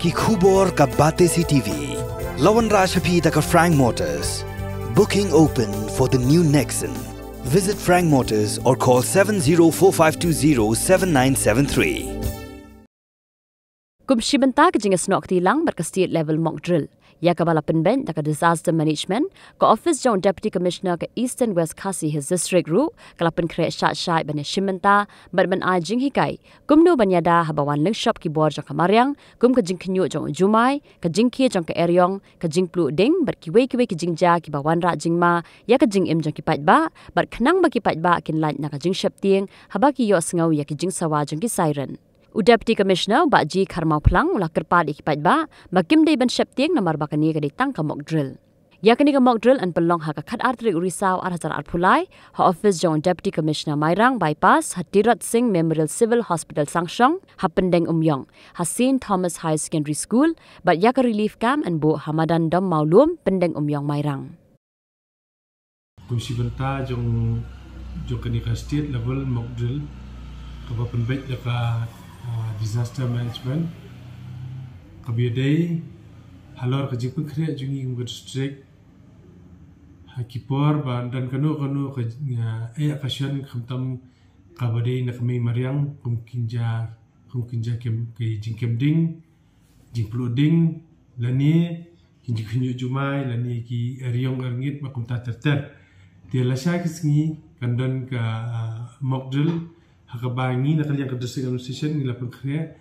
ki khubor ka Bate CTV. Lawan Rashapi ka Frank Motors. Booking open for the new Nexon. Visit Frank Motors or call 7045207973. Kumshibanta ka jinga snok tilang bar ka state level mock drill. Ya ka bala penben ka disaster management ka office jong deputy commissioner ka Eastern West Khasi his district ru kalapen kre shat shai ban shimanta bar ban a jing hikai kumno banyada habawan leng shop ki bor jong kamaryang kum ka jing khnyo jong jumai ka jing khie jong ka eryong ka jing plu ding bar ki we ki jing ja ki bawan ra jing ma ya ka jing im jong ki pat ba bar khnang ba ki pat ba kin lain na ka jing shap tieng haba ki yo sngau ya ki jing sawa jong ki siren. Deputy Commissioner Baji Kharmau Plang ula kerpat ikipat ba makim dei ban septieng namar bakani ka ditang ka mock drill. Ya kani ka mock drill an pelong ha ka khat artri urisau ar hazar arpulai ha office jong Deputy Commissioner Mairang bypass Hatirat Singh Memorial Civil Hospital Sangshong ha pendeng umyong ha St Thomas High Secondary School bat ya ka relief camp an bu Hamadan Dom Maulum pendeng umyong Mairang. Kumsi benta jong kani ka state level mock drill ka ba penbet ka disaster management kabiadai halor ka jipun kre jungi ngud district hakipor ban dan kanu ka akasyan khamtam kabadai na kami maryang kumkinja kem ke jingkem ding jingploding lani kinju jumai lani ki eryong arngit makumta terter dia lasha kisngi kandan ka mock drill hakabangi na kaliang kadasig administration nila pagkaya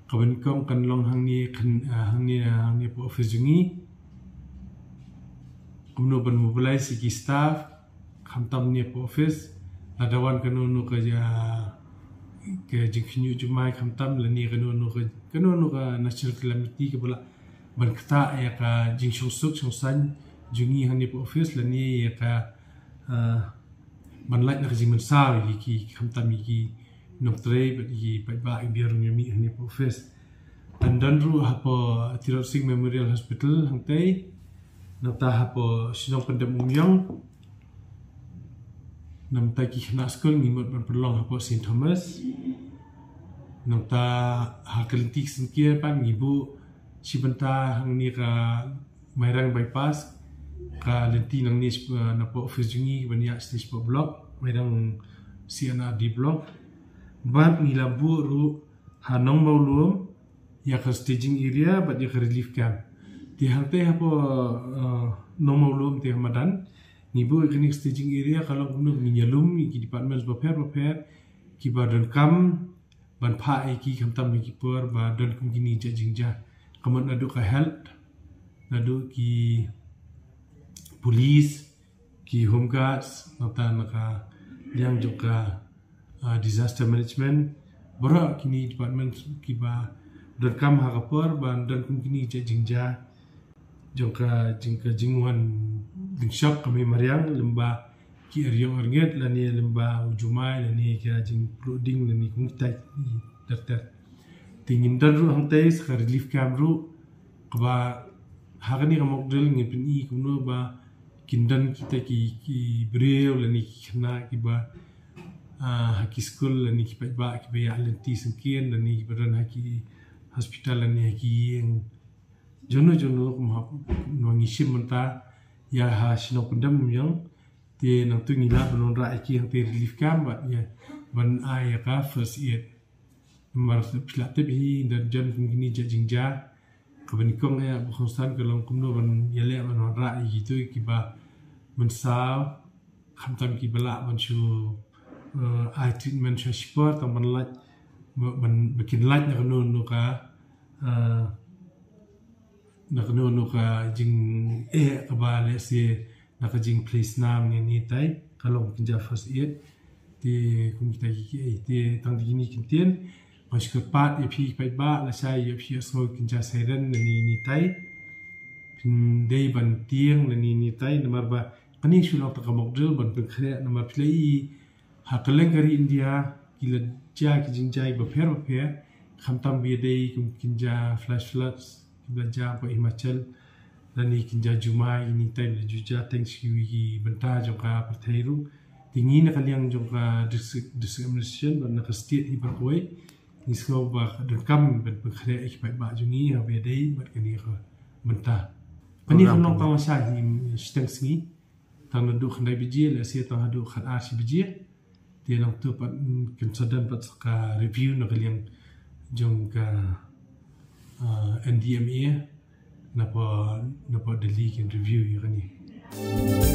kabanikong kanlong hangni po office jungi kumno ban mobilize ki staff khamtam ni po office nadawan kanu ka jingkhinyu jumai khamtam lani kanu ka national calamity ka bala ban kata ya ka jingsuk san jungi hangni po office lani ya ka manlait na kasi mansaw ki khamtam ki noktre ki pa biarung yami hani office andan ru hapo Hatirat Singh Memorial Hospital hangtai nata hapo sinong pendem umyong namta ki khna school ngimot ban perlong hapo St Thomas nata hakeltik singkir pan ngibu sibenta hangni ka Mairang bypass ka lenti nang ni na po office jungi bania stage po block Mairang CNRD block ban ngilabu ru hanong maulum ya ka staging area but ya ka relief camp ti hangte hapo nong maulum ti Hamadan ngibu klinik staging area kalau gunu nginyalum ki departments baper ki badan kam ban pha ki khamtam ki por badan kum gini jingja kaman adu ka health adu ki police ki home guards naka liang juga disaster management bora kini department ki ba dan kam hakapor ban dan kini jingja joka jingwan dingshop kami mariang lemba ki eryong arnget lani lemba ujumai lani kira jing clothing lani kumtai terter tingin dan ru hangtai ska relief camp ru kaba hagani kamok drill ngipin I kumno ba kindan kita ki breu lani khna ki ba haki school lani ki ba ki ba alenti sengkien lani ki badan haki hospital lani haki yang jono nwangi shimanta ya ha sino pendam yang te nang tu ngila belon ra ki yang te relief camp ba ya ban ai ka first aid mar plate bi dan jan ngini jingja kabanikong ya bukhostan kalong kumno ban yale ban ra gitu ki ba mensaw khamtam ki bala manchu I treatment sport tam ban bikin light na kanu ka jing ka ba le se na ka jing place nam ni tai kalong kinja first aid ti kum kita ki ti tang di ni kintien mas ka pat e phi pai ba la sai e phi so kinja siren ni tai pin dei ban tieng ni tai namar ba kani shulong ta kamok drill ban pe khre namar play hakaleng kari India kila ja ki jingjai ba pher khamtam bi dei kum kinja flash floods kila ja pa Himachal lani kinja jumai ni tai le juja thanks you ki benta joka perthairu tingin na kaliang joka district administration ban na state hi ba koi ni semua bah rekam berkreasi ich baik baju ni habe dei buat kini ke mentah. Pani kan nong tang sah ni steng singi tang nadu khandai biji la sia tang hadu khan arsi biji dia nong tu pat consider pat ka review nak yang jong ka NDMA napa Delhi kan review ya ni.